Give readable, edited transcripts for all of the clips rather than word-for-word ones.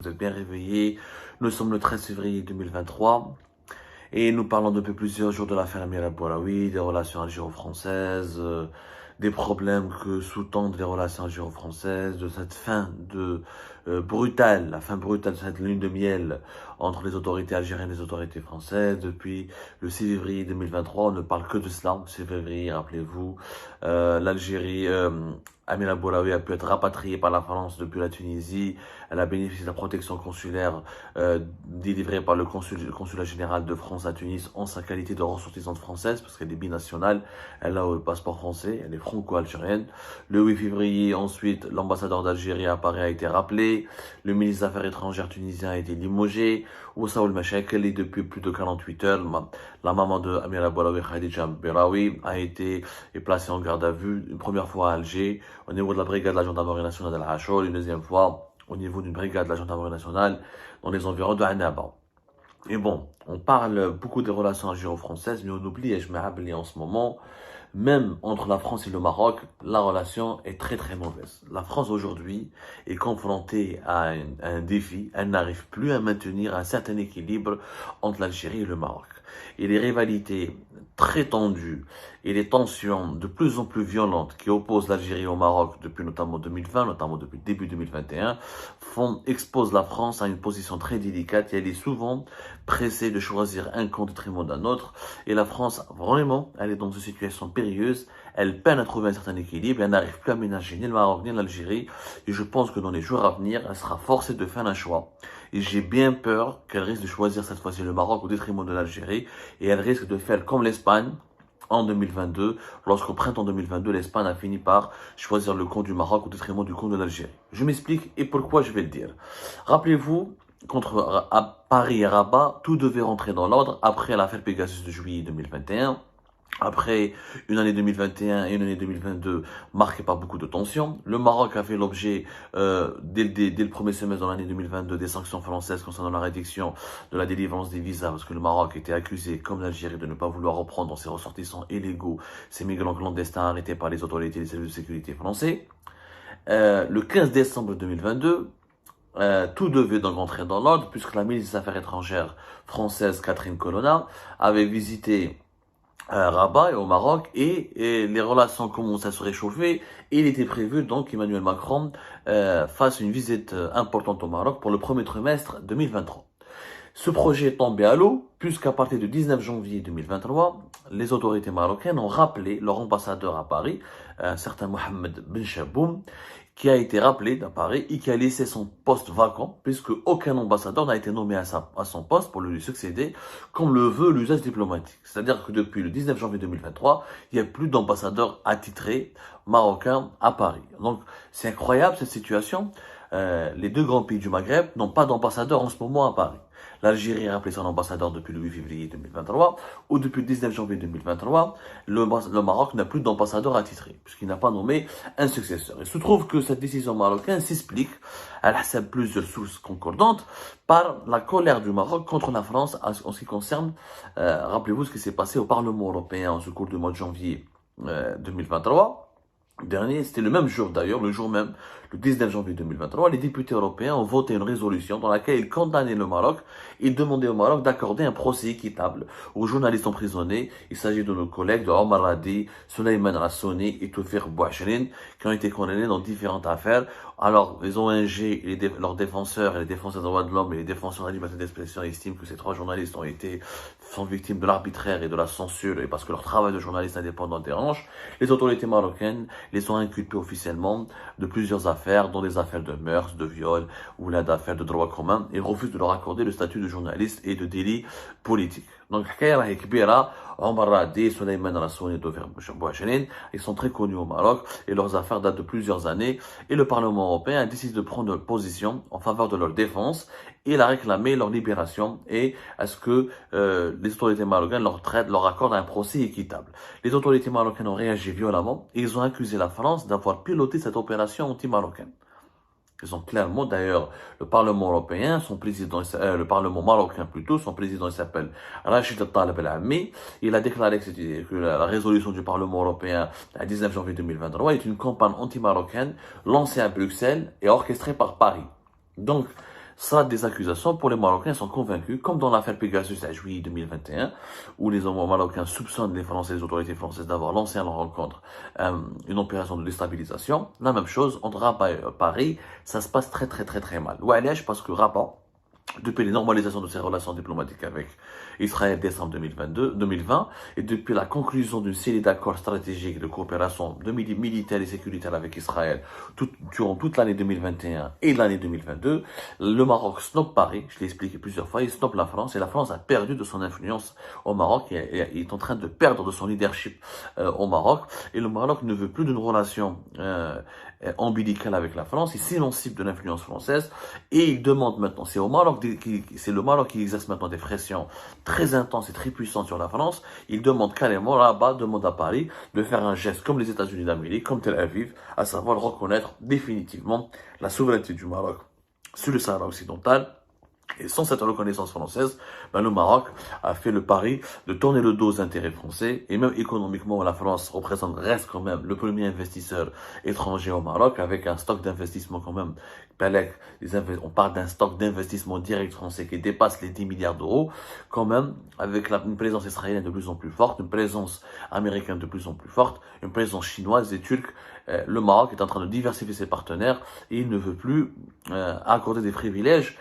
Vous êtes bien réveillés. Nous sommes le 13 février 2023 et nous parlons depuis plusieurs jours de l'affaire Amir Al-Boulaoui, des relations algéro-françaises, des problèmes que sous-tendent les relations algéro-françaises, de cette fin brutale, la fin brutale de cette lune de miel entre les autorités algériennes et les autorités françaises. Depuis le 6 février 2023, on ne parle que de cela. 6 février, rappelez-vous, l'Algérie... Amir Al-Boulaoui a pu être rapatriée par la France depuis la Tunisie. Elle a bénéficié de la protection consulaire délivrée par le consulat général de France à Tunis en sa qualité de ressortissante française, parce qu'elle est binationale. Elle a le passeport français, elle est franco-algérienne. Le 8 février, ensuite, l'ambassadeur d'Algérie à Paris a été rappelé. Le ministre des Affaires étrangères tunisien a été limogé. Oussaoul Machakeli, est depuis plus de 48 heures. La maman de Amir Al-Boulaoui, Khadija Beraoui, a été placée en garde à vue une première fois à Alger, au niveau de la brigade de la gendarmerie nationale d'Al-Hachol, une deuxième fois au niveau d'une brigade de la gendarmerie nationale dans les environs de Annaba. Et bon, on parle beaucoup des relations algéro-françaises, mais on oublie, et je m'appelle en ce moment, même entre la France et le Maroc, la relation est très très mauvaise. La France aujourd'hui est confrontée à un défi, elle n'arrive plus à maintenir un certain équilibre entre l'Algérie et le Maroc. Et les rivalités très tendues et les tensions de plus en plus violentes qui opposent l'Algérie au Maroc depuis notamment 2020, notamment depuis début 2021, exposent la France à une position très délicate et elle est souvent pressée de choisir un camp au détriment d'un autre. Et la France, vraiment, elle est dans une situation périlleuse. Elle peine à trouver un certain équilibre. Elle n'arrive plus à ménager ni le Maroc ni l'Algérie. Et je pense que dans les jours à venir, elle sera forcée de faire un choix. Et j'ai bien peur qu'elle risque de choisir cette fois-ci le Maroc au détriment de l'Algérie. Et elle risque de faire comme l'Espagne en 2022, lorsqu'au printemps 2022, l'Espagne a fini par choisir le camp du Maroc au détriment du camp de l'Algérie. Je m'explique et pourquoi je vais le dire. Rappelez-vous, à Paris et Rabat, tout devait rentrer dans l'ordre après l'affaire Pegasus de juillet 2021. Après une année 2021 et une année 2022 marquée par beaucoup de tensions, le Maroc a fait l'objet, dès le premier semestre de l'année 2022, des sanctions françaises concernant la réduction de la délivrance des visas, parce que le Maroc était accusé, comme l'Algérie, de ne pas vouloir reprendre dans ses ressortissants illégaux ces migrants clandestins arrêtés par les autorités et les services de sécurité français. Le 15 décembre 2022, tout devait donc rentrer dans l'ordre, puisque la ministre des Affaires étrangères française, Catherine Colonna, avait visité Rabat et au Maroc et les relations commençaient à se réchauffer et il était prévu donc qu'Emmanuel Macron fasse une visite importante au Maroc pour le premier trimestre 2023. Ce projet est tombé à l'eau puisqu'à partir du 19 janvier 2023, les autorités marocaines ont rappelé leur ambassadeur à Paris, un certain Mohamed Ben Chaboum, qui a été rappelé à Paris et qui a laissé son poste vacant, puisque aucun ambassadeur n'a été nommé à son poste pour lui succéder, comme le veut l'usage diplomatique. C'est-à-dire que depuis le 19 janvier 2023, il n'y a plus d'ambassadeur attitré marocain à Paris. Donc, c'est incroyable cette situation. Les deux grands pays du Maghreb n'ont pas d'ambassadeur en ce moment à Paris. L'Algérie a rappelé son ambassadeur depuis le 8 février 2023, ou depuis le 19 janvier 2023, le Maroc n'a plus d'ambassadeur attitré, puisqu'il n'a pas nommé un successeur. Il se trouve que cette décision marocaine s'explique, elle a plusieurs sources concordantes, par la colère du Maroc contre la France en ce qui concerne, rappelez-vous ce qui s'est passé au Parlement européen en ce cours du mois de janvier 2023. Dernier, c'était le même jour d'ailleurs, le jour même, le 19 janvier 2023, les députés européens ont voté une résolution dans laquelle ils condamnaient le Maroc et demandaient au Maroc d'accorder un procès équitable aux journalistes emprisonnés. Il s'agit de nos collègues de Omar Radi, Souleymane Rassouni et Toufir Bouachrine qui ont été condamnés dans différentes affaires. Alors, les ONG et leurs défenseurs et les défenseurs des droits de l'homme et les défenseurs de la liberté d'expression estiment que ces trois journalistes sont victimes de l'arbitraire et de la censure et parce que leur travail de journaliste indépendant dérange. Les autorités marocaines les ont inculpés officiellement de plusieurs affaires, dont des affaires de meurtre, de viol ou là d'affaires de droit commun, et refusent de leur accorder le statut de journaliste et de délit politique. Donc, Omar Radi, Souleymane Rassouni et Toufir Bouachrine, ils sont très connus au Maroc et leurs affaires datent de plusieurs années et le Parlement européen a décidé de prendre position en faveur de leur défense et il a réclamé leur libération et à ce que les autorités marocaines leur accordent un procès équitable. Les autorités marocaines ont réagi violemment et ils ont accusé la France d'avoir piloté cette opération anti-marocaine. Ils ont clairement, d'ailleurs, le Parlement européen, le Parlement marocain plutôt, son président il s'appelle Rachid Taleb El-Ammi. Il a déclaré que la résolution du Parlement européen le 19 janvier 2023 est une campagne anti-marocaine lancée à Bruxelles et orchestrée par Paris. Donc, ça des accusations pour les Marocains sont convaincus, comme dans l'affaire Pegasus à juillet 2021, où les Marocains soupçonnent les autorités françaises d'avoir lancé à leur rencontre une opération de déstabilisation. La même chose entre Rabat et Paris, ça se passe très mal. Ouais, parce que Rabat, depuis les normalisations de ses relations diplomatiques avec Israël décembre 2020, et depuis la conclusion d'une série d'accords stratégiques de coopération militaire et sécuritaire avec Israël durant toute l'année 2021 et l'année 2022, le Maroc snob Paris, je l'ai expliqué plusieurs fois, il snob la France, et la France a perdu de son influence au Maroc, et est en train de perdre de son leadership au Maroc, et le Maroc ne veut plus d'une relation ombilicale avec la France, il s'émancipe de l'influence française, et il demande maintenant, c'est le Maroc qui exerce maintenant des pressions très intenses et très puissantes sur la France. Il demande carrément, Rabat demande à Paris de faire un geste comme les États-Unis d'Amérique, comme Tel Aviv, à savoir reconnaître définitivement la souveraineté du Maroc sur le Sahara occidental. Et sans cette reconnaissance française, le Maroc a fait le pari de tourner le dos aux intérêts français, et même économiquement, la France reste quand même le premier investisseur étranger au Maroc, avec un stock d'investissement quand même, on parle d'un stock d'investissement direct français qui dépasse les 10 milliards d'euros, quand même, avec une présence israélienne de plus en plus forte, une présence américaine de plus en plus forte, une présence chinoise et turque. Le Maroc est en train de diversifier ses partenaires, et il ne veut plus accorder des privilèges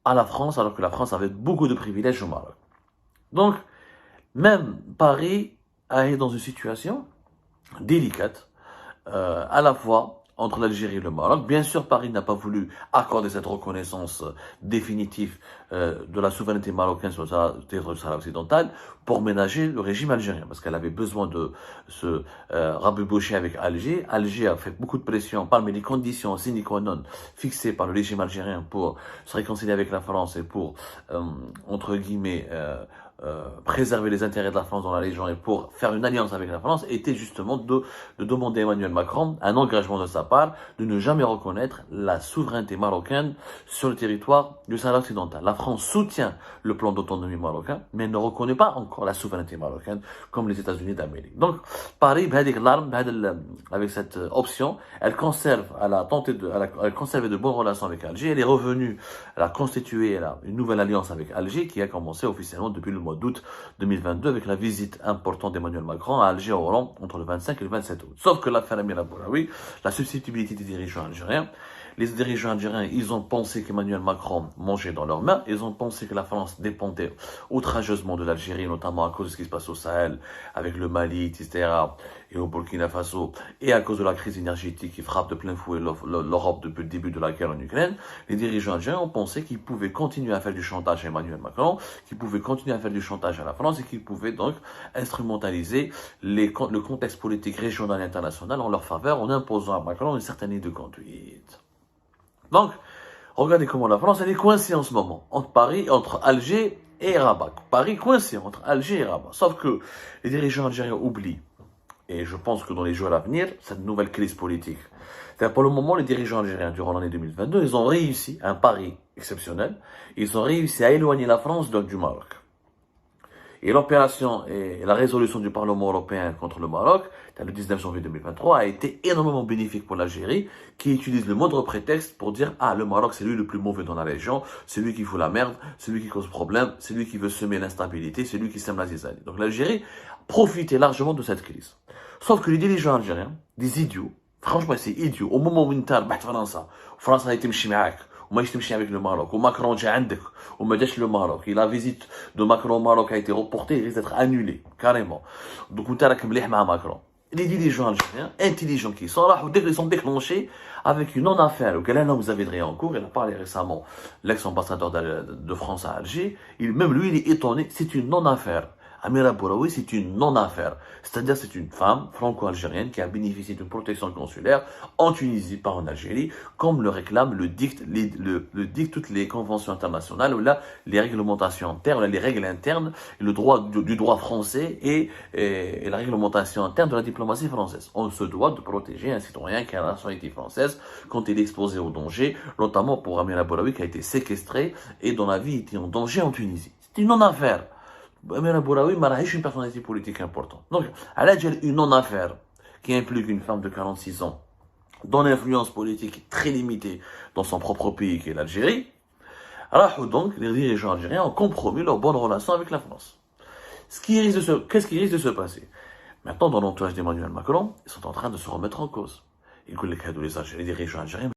à la France, alors que la France avait beaucoup de privilèges au Maroc. Donc, même Paris est dans une situation délicate, à la fois entre l'Algérie et le Maroc. Bien sûr, Paris n'a pas voulu accorder cette reconnaissance définitive de la souveraineté marocaine sur le territoire du Sahara occidental pour ménager le régime algérien, parce qu'elle avait besoin de se rabibocher avec Alger. Alger a fait beaucoup de pression parmi les conditions sine qua non fixées par le régime algérien pour se réconcilier avec la France et pour, entre guillemets, préserver les intérêts de la France dans la région et pour faire une alliance avec la France, était justement de demander à Emmanuel Macron un engagement de sa part de ne jamais reconnaître la souveraineté marocaine sur le territoire du Sahara occidental. La France soutient le plan d'autonomie marocain, mais ne reconnaît pas encore la souveraineté marocaine comme les États-Unis d'Amérique. Donc, Paris, avec cette option, elle a conservé de bonnes relations avec Alger, elle est revenue, elle a constitué une nouvelle alliance avec Alger qui a commencé officiellement depuis le mois d'août 2022 avec la visite importante d'Emmanuel Macron à Alger au Hollande entre le 25 et le 27 août. Sauf que l'affaire Amir Aboulaoui, la susceptibilité des dirigeants algériens, les dirigeants algériens, ils ont pensé qu'Emmanuel Macron mangeait dans leurs mains, ils ont pensé que la France dépendait outrageusement de l'Algérie, notamment à cause de ce qui se passe au Sahel, avec le Mali, etc., et au Burkina Faso, et à cause de la crise énergétique qui frappe de plein fouet l'Europe depuis le début de la guerre en Ukraine. Les dirigeants algériens ont pensé qu'ils pouvaient continuer à faire du chantage à Emmanuel Macron, qu'ils pouvaient continuer à faire du chantage à la France, et qu'ils pouvaient donc instrumentaliser le contexte politique régional et international en leur faveur, en imposant à Macron une certaine ligne de conduite. Donc, regardez comment la France, elle est coincée en ce moment, entre Alger et Rabat. Paris coincé entre Alger et Rabat. Sauf que les dirigeants algériens oublient, et je pense que dans les jours à venir, cette nouvelle crise politique. C'est-à-dire, pour le moment, les dirigeants algériens, durant l'année 2022, ils ont réussi un pari exceptionnel. Ils ont réussi à éloigner la France du Maroc. Et l'opération et la résolution du Parlement européen contre le Maroc, le 19 janvier 2023, a été énormément bénéfique pour l'Algérie, qui utilise le moindre prétexte pour dire « Ah, le Maroc, c'est lui le plus mauvais dans la région, c'est lui qui fout la merde, c'est lui qui cause problème, c'est lui qui veut semer l'instabilité, c'est lui qui sème la zizanie. » Donc l'Algérie profitait largement de cette crise. Sauf que les dirigeants algériens, des idiots, franchement c'est idiot, au moment où ils France a été mchimak, وما يمشي avec le Maroc, ou Macron جا عندك وما جاش le Maroc, et la visite de Macron au Maroc a été reportée, il risque d'être annulée, carrément. Donc on راك مليح مع Macron. Les dirigeants algériens, intelligents qui sont là, ils sont déclenchés avec une non-affaire. Vous avez de en cours, il a parlé récemment, l'ex-ambassadeur de France à Alger, même lui il est étonné, c'est une non-affaire. Amir Aboulaoui, c'est une non-affaire. C'est-à-dire, c'est une femme franco-algérienne qui a bénéficié d'une protection consulaire en Tunisie, pas en Algérie, comme le réclament, le dictent toutes les conventions internationales, ou là, les réglementations internes, les règles internes, le droit du droit français et la réglementation interne de la diplomatie française. On se doit de protéger un citoyen qui a la nationalité française quand il est exposé au danger, notamment pour Amir Aboulaoui qui a été séquestré et dont la vie était en danger en Tunisie. C'est une non-affaire. Amir Aboulaoui m'a une personnalité politique importante. Donc, elle a une non-affaire qui implique une femme de 46 ans dont l'influence politique est très limitée dans son propre pays qui est l'Algérie. Alors donc, les dirigeants algériens ont compromis leur bonne relation avec la France. Qu'est-ce qui risque de se passer? Maintenant, dans l'entourage d'Emmanuel Macron, ils sont en train de se remettre en cause. Ils disent que les dirigeants algériens